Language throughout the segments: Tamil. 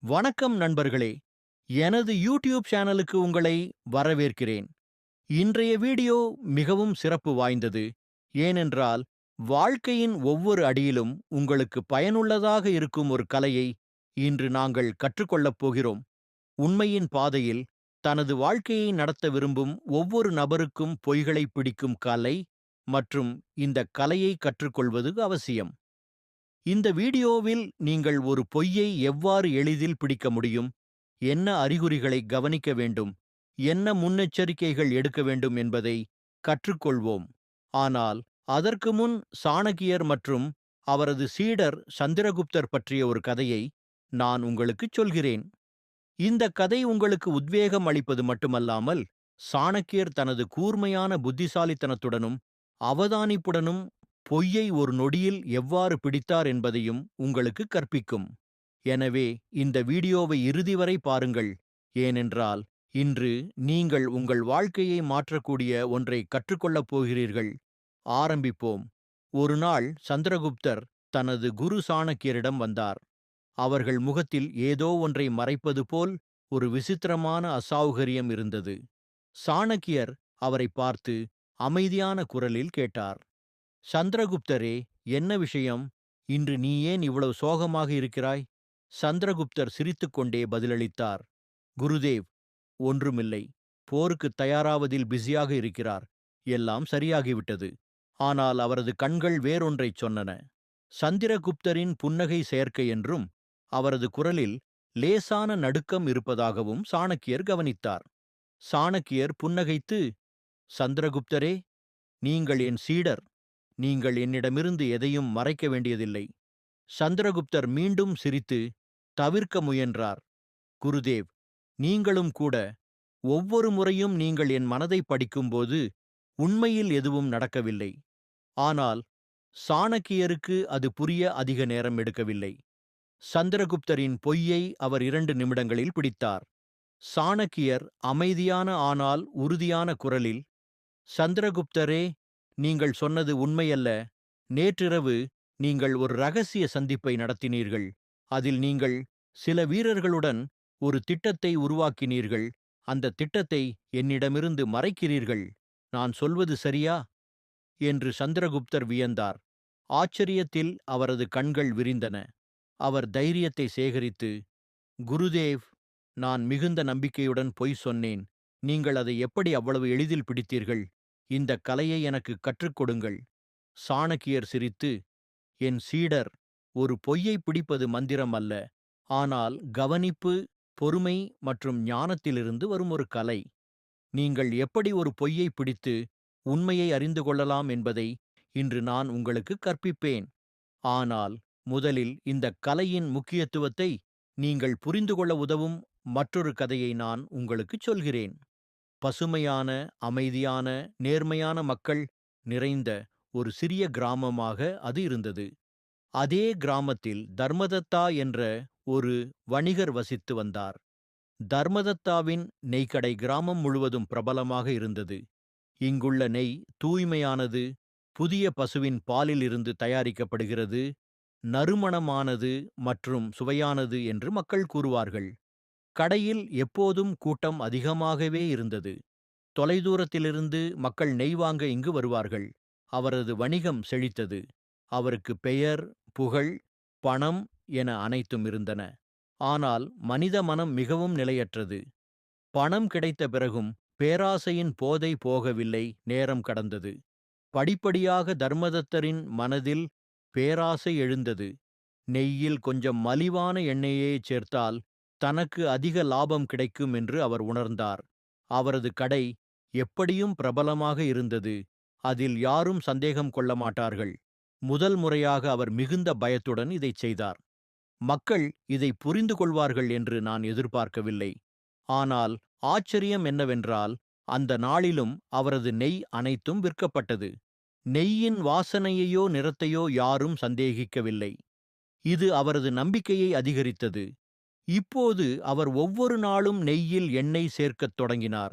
வணக்கம் நண்பர்களே. எனது யூடியூப் சேனலுக்கு உங்களை வரவேற்கிறேன். இன்றைய வீடியோ மிகவும் சிறப்பு வாய்ந்தது. ஏனென்றால், வாழ்க்கையின் ஒவ்வொரு அடியிலும் உங்களுக்கு பயனுள்ளதாக இருக்கும் ஒரு கலையை இன்று நாங்கள் கற்றுக்கொள்ளப் போகிறோம். உண்மையின் பாதையில் தனது வாழ்க்கையை நடத்த விரும்பும் ஒவ்வொரு நபருக்கும் பொய்களை பிடிக்கும் கலை மற்றும் இந்த கலையை கற்றுக்கொள்வது அவசியம். இந்த வீடியோவில் நீங்கள் ஒரு பொய்யை எவ்வாறு எளிதில் பிடிக்க முடியும், என்ன அறிகுறிகளை கவனிக்க வேண்டும், என்ன முன்னெச்சரிக்கைகள் எடுக்க வேண்டும் என்பதை கற்றுக்கொள்வோம். ஆனால் அதற்கு முன் சாணக்கியர் மற்றும் அவரது சீடர் சந்திரகுப்தர் பற்றிய ஒரு கதையை நான் உங்களுக்குச் சொல்கிறேன். இந்த கதை உங்களுக்கு உத்வேகம் அளிப்பது மட்டுமல்லாமல், சாணக்கியர் தனது கூர்மையான புத்திசாலித்தனத்துடனும் அவதானிப்புடனும் பொய்யை ஒரு நொடியில் எவ்வாறு பிடித்தார் என்பதையும் உங்களுக்கு கற்பிக்கும். எனவே இந்த வீடியோவை இறுதி வரை பாருங்கள். ஏனென்றால் இன்று நீங்கள் உங்கள் வாழ்க்கையை மாற்றக்கூடிய ஒன்றை கற்றுக்கொள்ளப் போகிறீர்கள். ஆரம்பிப்போம். ஒரு நாள் சந்திரகுப்தர் தனது குரு சாணக்கியரிடம் வந்தார். அவர்கள் முகத்தில் ஏதோ ஒன்றை மறைப்பது போல் ஒரு விசித்திரமான அசௌகரியம் இருந்தது. சாணக்கியர் அவரை பார்த்து அமைதியான குரலில் கேட்டார். சந்திரகுப்தரே, என்ன விஷயம்? இன்று நீ ஏன் இவ்வளவு சோகமாக இருக்கிறாய்? சந்திரகுப்தர் சிரித்துக்கொண்டே பதிலளித்தார். குருதேவ், ஒன்றுமில்லை. போருக்குத் தயாராவதில் பிஸியாக இருக்கிறார். எல்லாம் சரியாகிவிட்டது. ஆனால் அவரது கண்கள் வேறொன்றைச் சொன்னன. சந்திரகுப்தரின் புன்னகை செயற்கை என்றும் அவரது குரலில் லேசான நடுக்கம் இருப்பதாகவும் சாணக்கியர் கவனித்தார். சாணக்கியர் புன்னகைத்து, சந்திரகுப்தரே, நீங்கள் என் சீடர். நீங்கள் என்னிடமிருந்து எதையும் மறைக்க வேண்டியதில்லை. சந்திரகுப்தர் மீண்டும் சிரித்து தவிர்க்க முயன்றார். குருதேவ், நீங்களும் கூட. ஒவ்வொரு முறையும் நீங்கள் என் மனதை படிக்கும்போது உண்மையில் எதுவும் நடக்கவில்லை. ஆனால் சாணக்கியருக்கு அது புரிய அதிக நேரம் எடுக்கவில்லை. சந்திரகுப்தரின் பொய்யை அவர் 2 நிமிடங்களில் பிடித்தார். சாணக்கியர் அமைதியான ஆனால் உறுதியான குரலில், சந்திரகுப்தரே, நீங்கள் சொன்னது உண்மையல்ல. நேற்றிரவு நீங்கள் ஒரு ரகசிய சந்திப்பை நடத்தினீர்கள். அதில் நீங்கள் சில வீரர்களுடன் ஒரு திட்டத்தை உருவாக்கினீர்கள். அந்த திட்டத்தை என்னிடமிருந்து மறைக்கிறீர்கள். நான் சொல்வது சரியா? என்று சந்திரகுப்தர் வியந்தார். ஆச்சரியத்தில் அவரது கண்கள் விரிந்தன. அவர் தைரியத்தை சேகரித்து, குருதேவ், நான் மிகுந்த நம்பிக்கையுடன் பொய் சொன்னேன். நீங்கள் அதை எப்படி அவ்வளவு எளிதில் பிடித்தீர்கள்? இந்த கலையை எனக்கு கற்றுக் கொடுங்கள். சாணக்கியர் சிரித்து, என் சீடர், ஒரு பொய்யை பிடிப்பது மந்திரம் அல்ல, ஆனால் கவனிப்பு, பொறுமை மற்றும் ஞானத்திலிருந்து வரும் ஒரு கலை. நீங்கள் எப்படி ஒரு பொய்யை பிடித்து உண்மையை அறிந்து கொள்ளலாம் என்பதை இன்று நான் உங்களுக்கு கற்பிப்பேன். ஆனால் முதலில் இந்த கலையின் முக்கியத்துவத்தை நீங்கள் புரிந்து கொள்ள உதவும் மற்றொரு கதையை நான் உங்களுக்குச் சொல்கிறேன். பசுமையான, அமைதியான, நேர்மையான மக்கள் நிறைந்த ஒரு சிறிய கிராமமாக அது இருந்தது. அதே கிராமத்தில் தர்மதத்தா என்ற ஒரு வணிகர் வசித்து வந்தார். தர்மதத்தாவின் நெய்க்கடை கிராமம் முழுவதும் பிரபலமாக இருந்தது. இங்குள்ள நெய் தூய்மையானது, புதிய பசுவின் பாலில் இருந்து தயாரிக்கப்படுகிறது, நறுமணமானது மற்றும் சுவையானது என்று மக்கள் கூறுவார்கள். கடையில் எப்போதும் கூட்டம் அதிகமாகவே இருந்தது. தொலைதூரத்திலிருந்து மக்கள் நெய் வாங்க இங்கு வருவார்கள். அவரது வணிகம் செழித்தது. அவருக்கு பெயர், புகழ், பணம் என அனைத்தும் இருந்தன. ஆனால் மனித மனம் மிகவும் நிலையற்றது. பணம் கிடைத்த பிறகும் பேராசையின் போதை போகவில்லை. நேரம் கடந்தது. படிப்படியாக தர்மதத்தரின் மனதில் பேராசை எழுந்தது. நெய்யில் கொஞ்சம் மலிவான எண்ணெயை சேர்த்தால் தனக்கு அதிக லாபம் கிடைக்கும் என்று அவர் உணர்ந்தார். அவரது கடை எப்படியும் பிரபலமாக இருந்தது. அதில் யாரும் சந்தேகம் கொள்ள மாட்டார்கள். முதல் முறையாக அவர் மிகுந்த பயத்துடன் இதைச் செய்தார். மக்கள் இதை புரிந்து கொள்வார்கள் என்று நான் எதிர்பார்க்கவில்லை. ஆனால் ஆச்சரியம் என்னவென்றால், அந்த நாளிலும் அவரது நெய் அனைத்தும் விற்கப்பட்டது. நெய்யின் வாசனையையோ நிறத்தையோ யாரும் சந்தேகிக்கவில்லை. இது அவரது நம்பிக்கையை அதிகரித்தது. இப்போது அவர் ஒவ்வொரு நாளும் நெய்யில் எண்ணெய் சேர்க்கத் தொடங்கினார்.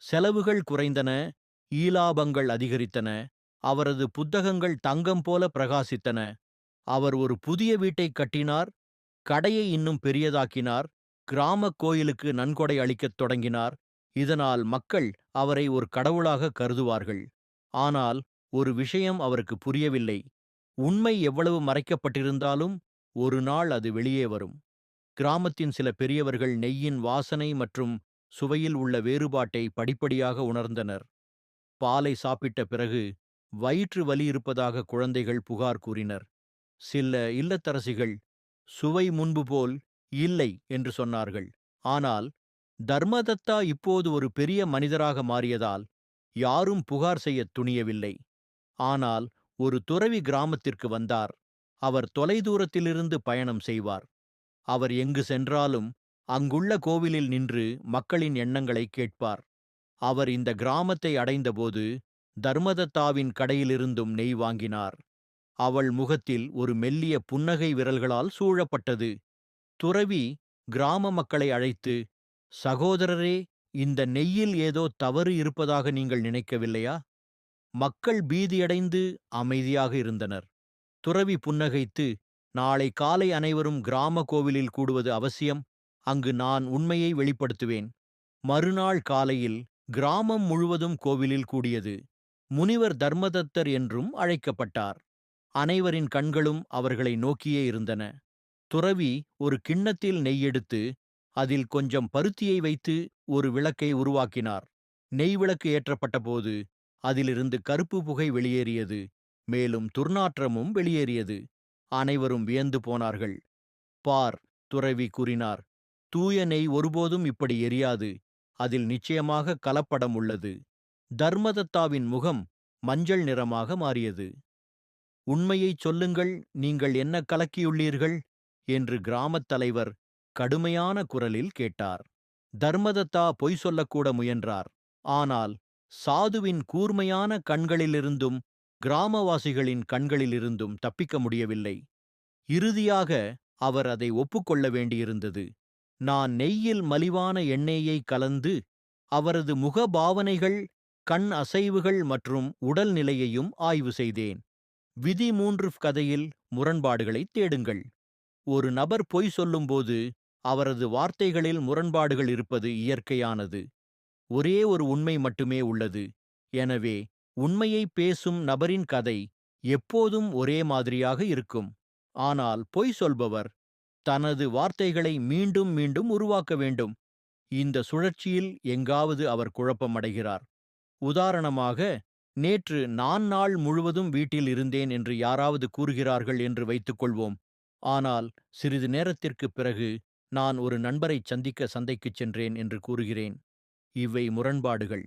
செலவுகள் குறைந்தன, ஈலாபங்கள் அதிகரித்தன. அவரது புத்தகங்கள் தங்கம் போல பிரகாசித்தன. அவர் ஒரு புதிய வீட்டைக் கட்டினார். கடையை இன்னும் பெரியதாக்கினார். கிராமக் கோயிலுக்கு நன்கொடை அளிக்கத் தொடங்கினார். இதனால் மக்கள் அவரை ஒரு கடவுளாக கருதுவார்கள். ஆனால் ஒரு விஷயம் அவருக்கு புரியவில்லை. உண்மை எவ்வளவு மறைக்கப்பட்டிருந்தாலும் ஒரு நாள் அது வெளியே வரும். கிராமத்தின் சில பெரியவர்கள் நெய்யின் வாசனை மற்றும் சுவையில் உள்ள வேறுபாட்டை படிப்படியாக உணர்ந்தனர். பாலை சாப்பிட்ட பிறகு வயிற்று வலி இருப்பதாக குழந்தைகள் புகார் கூறினர். சில இல்லத்தரசிகள் சுவை முன்பு போல் இல்லை என்று சொன்னார்கள். ஆனால் தர்மதத்தா இப்போது ஒரு பெரிய மனிதராக மாறியதால் யாரும் புகார் செய்யத் துணியவில்லை. ஆனால் ஒரு துறவி கிராமத்திற்கு வந்தார். அவர் தொலைதூரத்திலிருந்து பயணம் செய்வார். அவர் எங்கு சென்றாலும் அங்குள்ள கோவிலில் நின்று மக்களின் எண்ணங்களை கேட்பார். அவர் இந்த கிராமத்தை அடைந்தபோது தர்மதத்தாவின் கடையிலிருந்தும் நெய் வாங்கினார். அவள் முகத்தில் ஒரு மெல்லிய புன்னகை விரல்களால் சூழப்பட்டது. துறவி கிராம மக்களை அழைத்து, சகோதரரே, இந்த நெய்யில் ஏதோ தவறு இருப்பதாக நீங்கள் நினைக்கவில்லையா? மக்கள் பீதியடைந்து அமைதியாக இருந்தனர். துறவி புன்னகைத்து, நாளை காலை அனைவரும் கிராம கோவிலில் கூடுவது அவசியம். அங்கு நான் உண்மையை வெளிப்படுத்துவேன். மறுநாள் காலையில் கிராமம் முழுவதும் கோவிலில் கூடியது. முனிவர் தர்மதத்தர் என்றும் அழைக்கப்பட்டார். அனைவரின் கண்களும் அவர்களை நோக்கியே இருந்தன. துறவி ஒரு கிண்ணத்தில் நெய் எடுத்து அதில் கொஞ்சம் பருத்தியை வைத்து ஒரு விளக்கை உருவாக்கினார். நெய் விளக்கு ஏற்றப்பட்டபோது அதிலிருந்து கருப்பு புகை வெளியேறியது. மேலும் துர்நாற்றமும் வெளியேறியது. அனைவரும் வியந்து போனார்கள். பார், துறவி கூறினார், தூய நெய் ஒருபோதும் இப்படி எரியாது. அதில் நிச்சயமாக கலப்படம் உள்ளது. தர்மதத்தாவின் முகம் மஞ்சள் நிறமாக மாறியது. உண்மையைச் சொல்லுங்கள், நீங்கள் என்ன கலக்கியுள்ளீர்கள் என்று கிராமத் தலைவர் கடுமையான குரலில் கேட்டார். தர்மதத்தா பொய் சொல்லக்கூட முயன்றார். ஆனால் சாதுவின் கூர்மையான கண்களிலிருந்தும் கிராமவாசிகளின் கண்களிலிருந்தும் தப்பிக்க முடியவில்லை. இறுதியாக அவர் அதை ஒப்புக்கொள்ள வேண்டியிருந்தது. நான் நெய்யில் மலிவான எண்ணெயை கலந்து அவரது முகபாவனைகள், கண் அசைவுகள் மற்றும் உடல் நிலையையும் ஆய்வு செய்தேன். விதி 3 கதையில் முரண்பாடுகளைத் தேடுங்கள். ஒரு நபர் பொய் சொல்லும்போது அவரது வார்த்தைகளில் முரண்பாடுகள் இருப்பது இயற்கையானது. ஒரே ஒரு உண்மை மட்டுமே உள்ளது. எனவே உண்மையை பேசும் நபரின் கதை எப்போதும் ஒரே மாதிரியாக இருக்கும். ஆனால் பொய் சொல்பவர் தனது வார்த்தைகளை மீண்டும் மீண்டும் உருவாக்க வேண்டும். இந்த சுழற்சியில் எங்காவது அவர் குழப்பமடைகிறார். உதாரணமாக, நேற்று நான் நாள் முழுவதும் வீட்டில் இருந்தேன் என்று யாராவது கூறுகிறார்கள் என்று வைத்துக்கொள்வோம். ஆனால் சிறிது நேரத்திற்குப் பிறகு நான் ஒரு நண்பரைச் சந்திக்க சந்தைக்குச் சென்றேன் என்று கூறுகிறேன். இவை முரண்பாடுகள்.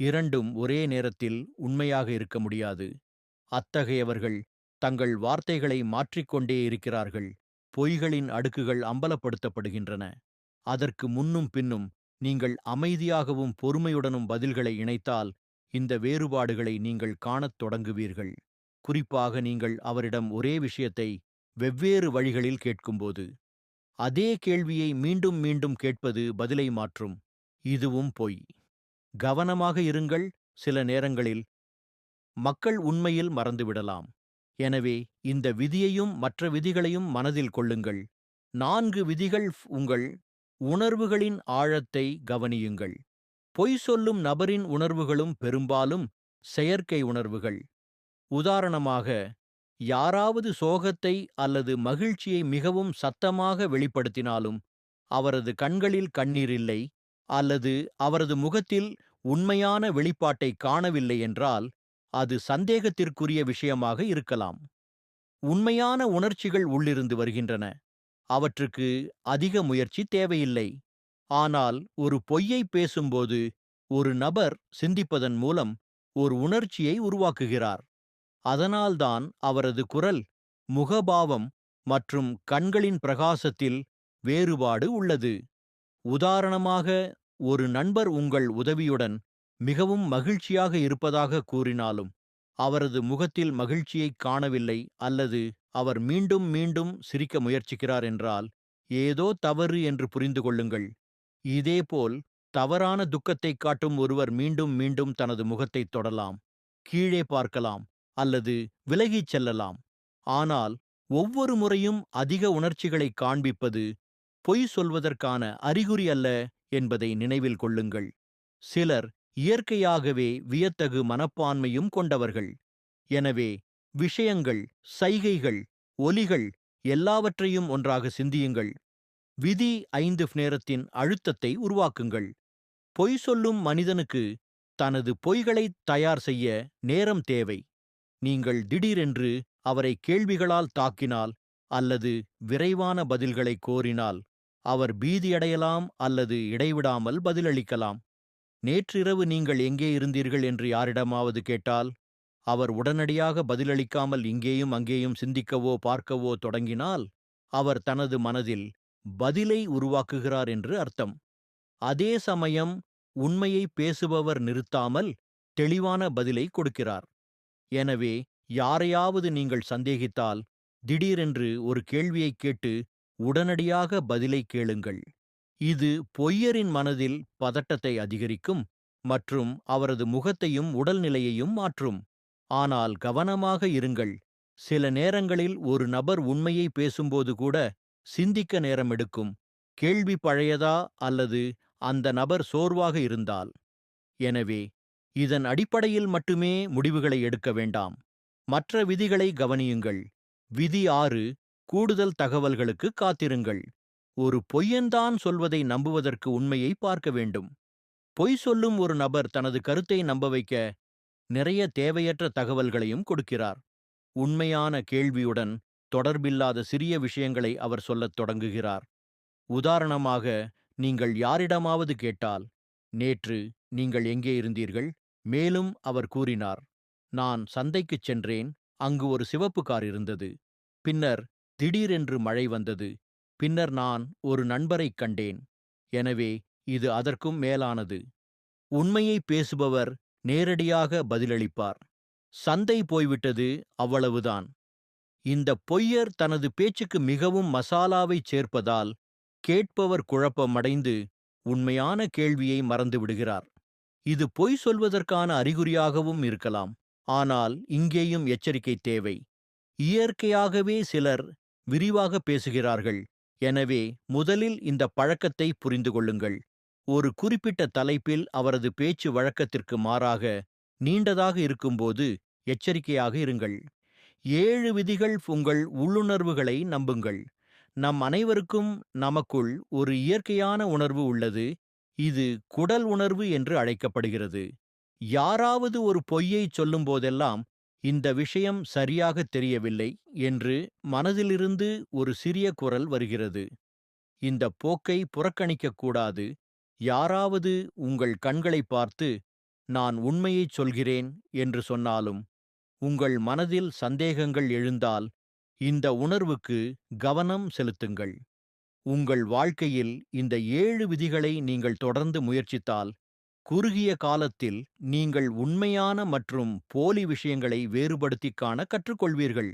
இரண்டும் ஒரே நேரத்தில் உண்மையாக இருக்க முடியாது. அத்தகையவர்கள் தங்கள் வார்த்தைகளை மாற்றிக்கொண்டே இருக்கிறார்கள். பொய்களின் அடுக்குகள் அம்பலப்படுத்தப்படுகின்றன. அதற்கு முன்னும் பின்னும் நீங்கள் அமைதியாகவும் பொறுமையுடனும் பதில்களை இணைத்தால் இந்த வேறுபாடுகளை நீங்கள் காணத் தொடங்குவீர்கள். குறிப்பாக நீங்கள் அவரிடம் ஒரே விஷயத்தை வெவ்வேறு வழிகளில் கேட்கும்போது. அதே கேள்வியை மீண்டும் மீண்டும் கேட்பது பதிலை மாற்றும். இதுவும் பொய். கவனமாக இருங்கள். சில நேரங்களில் மக்கள் உண்மையில் மறந்துவிடலாம். எனவே இந்த விதியையும் மற்ற விதிகளையும் மனதில் கொள்ளுங்கள். 4 விதிகள். உங்கள் உணர்வுகளின் ஆழத்தை கவனியுங்கள். பொய் சொல்லும் நபரின் உணர்வுகளும் பெரும்பாலும் செயற்கை உணர்வுகள். உதாரணமாக, யாராவது சோகத்தை அல்லது மகிழ்ச்சியை மிகவும் சத்தமாக வெளிப்படுத்தினாலும் அவரது கண்களில் கண்ணீர் இல்லை, அல்லது அவரது முகத்தில் உண்மையான வெளிப்பாட்டை காணவில்லை என்றால் அது சந்தேகத்திற்குரிய விஷயமாக இருக்கலாம். உண்மையான உணர்ச்சிகள் உள்ளிருந்து வருகின்றன. அவற்றுக்கு அதிக முயற்சி தேவையில்லை. ஆனால் ஒரு பொய்யை பேசும்போது ஒரு நபர் சிந்திப்பதன் மூலம் ஒரு உணர்ச்சியை உருவாக்குகிறார். அதனால்தான் அவரது குரல், முகபாவம் மற்றும் கண்களின் பிரகாசத்தில் வேறுபாடு உள்ளது. உதாரணமாக, ஒரு நண்பர் உங்கள் உதவியுடன் மிகவும் மகிழ்ச்சியாக இருப்பதாக கூறினாலும் அவரது முகத்தில் மகிழ்ச்சியைக் காணவில்லை, அல்லது அவர் மீண்டும் மீண்டும் சிரிக்க முயற்சிக்கிறார் என்றால் ஏதோ தவறு என்று புரிந்து கொள்ளுங்கள். இதேபோல் தவறான துக்கத்தைக் காட்டும் ஒருவர் மீண்டும் மீண்டும் தனது முகத்தைத் தொடலாம், கீழே பார்க்கலாம் அல்லது விலகிச் செல்லலாம். ஆனால் ஒவ்வொரு முறையும் அதிக உணர்ச்சிகளை காண்பிப்பது பொய் சொல்வதற்கான அறிகுறி அல்ல என்பதை நினைவில் கொள்ளுங்கள். சிலர் இயற்கையாகவே வியத்தகு மனப்பான்மையும் கொண்டவர்கள். எனவே விஷயங்கள், சைகைகள், ஒலிகள் எல்லாவற்றையும் ஒன்றாக சிந்தியுங்கள். விதி 5 நேரத்தின் அழுத்தத்தை உருவாக்குங்கள். பொய் சொல்லும் மனிதனுக்கு தனது பொய்களை தயார் செய்ய நேரம் தேவை. நீங்கள் திடீரென்று அவரை கேள்விகளால் தாக்கினால் அல்லது விரைவான பதில்களை கோரினால் அவர் பீதியடையலாம் அல்லது இடைவிடாமல் பதிலளிக்கலாம். நேற்றிரவு நீங்கள் எங்கே இருந்தீர்கள் என்று யாரிடமாவது கேட்டால் அவர் உடனடியாக பதிலளிக்காமல் இங்கேயும் அங்கேயும் சிந்திக்கவோ பார்க்கவோ தொடங்கினால் அவர் தனது மனதில் பதிலை உருவாக்குகிறார் என்று அர்த்தம். அதே சமயம் உண்மையை பேசுபவர் நிறுத்தாமல் தெளிவான பதிலை கொடுக்கிறார். எனவே யாரையாவது நீங்கள் சந்தேகித்தால் திடீரென்று ஒரு கேள்வியைக் கேட்டு உடனடியாக பதிலை கேளுங்கள். இது பொய்யரின் மனதில் பதட்டத்தை அதிகரிக்கும் மற்றும் அவரது முகத்தையும் உடல்நிலையையும் மாற்றும். ஆனால் கவனமாக இருங்கள். சில நேரங்களில் ஒரு நபர் உண்மையை பேசும்போது கூட சிந்திக்க நேரம் எடுக்கும். கேள்வி பழையதா அல்லது அந்த நபர் சோர்வாக இருந்தால். எனவே இதன் அடிப்படையில் மட்டுமே முடிவுகளை எடுக்க வேண்டாம். மற்ற விதிகளை கவனியுங்கள். விதி 6, கூடுதல் தகவல்களுக்கு காத்திருங்கள். ஒரு பொய்யன்தான் சொல்வதை நம்புவதற்கு உண்மையை பார்க்க வேண்டும். பொய் சொல்லும் ஒரு நபர் தனது கருத்தை நம்ப வைக்க நிறைய தேவையற்ற தகவல்களையும் கொடுக்கிறார். உண்மையான கேள்வியுடன் தொடர்பில்லாத சிறிய விஷயங்களை அவர் சொல்லத் தொடங்குகிறார். உதாரணமாக, நீங்கள் யாரிடமாவது கேட்டால், நேற்று நீங்கள் எங்கே இருந்தீர்கள்? மேலும் அவர் கூறினார், நான் சந்தைக்குச் சென்றேன், அங்கு ஒரு சிவப்பு கார் இருந்தது. பின்னர் திடீரென்று மழை வந்தது. பின்னர் நான் ஒரு நண்பரைக் கண்டேன். எனவே இது அதற்கும் மேலானது. உண்மையை பேசுபவர் நேரடியாக பதிலளிப்பார். சந்தை போய்விட்டது, அவ்வளவுதான். இந்த பொய்யர் தனது பேச்சுக்கு மிகவும் மசாலாவைச் சேர்ப்பதால் கேட்பவர் குழப்பமடைந்து உண்மையான கேள்வியை மறந்துவிடுகிறார். இது பொய் சொல்வதற்கான அறிகுறியாகவும் இருக்கலாம். ஆனால் இங்கேயும் எச்சரிக்கை தேவை. இயற்கையாகவே சிலர் விரிவாக பேசுகிறார்கள். எனவே முதலில் இந்த பழக்கத்தை புரிந்து கொள்ளுங்கள். ஒரு குறிப்பிட்ட தலைப்பில் அவரது பேச்சு வழக்கத்திற்கு மாறாக நீண்டதாக இருக்கும்போது எச்சரிக்கையாக இருங்கள். 7 விதிகள். உங்கள் உள்ளுணர்வுகளை நம்புங்கள். நம் அனைவருக்கும் நமக்குள் ஒரு இயற்கையான உணர்வு உள்ளது. இது குடல் உணர்வு என்று அழைக்கப்படுகிறது. யாராவது ஒரு பொய்யைச் சொல்லும்போதெல்லாம் இந்த விஷயம் சரியாக தெரியவில்லை என்று மனதிலிருந்து ஒரு சிறிய குரல் வருகிறது. இந்த போக்கை புறக்கணிக்கக்கூடாது. யாராவது உங்கள் கண்களை பார்த்து நான் உண்மையைச் சொல்கிறேன் என்று சொன்னாலும் உங்கள் மனதில் சந்தேகங்கள் எழுந்தால் இந்த உணர்வுக்கு கவனம் செலுத்துங்கள். உங்கள் வாழ்க்கையில் இந்த 7 விதிகளை நீங்கள் தொடர்ந்து முயற்சித்தால் குறுகிய காலத்தில் நீங்கள் உண்மையான மற்றும் போலி விஷயங்களை வேறுபடுத்திக் காண கற்றுக்கொள்வீர்கள்.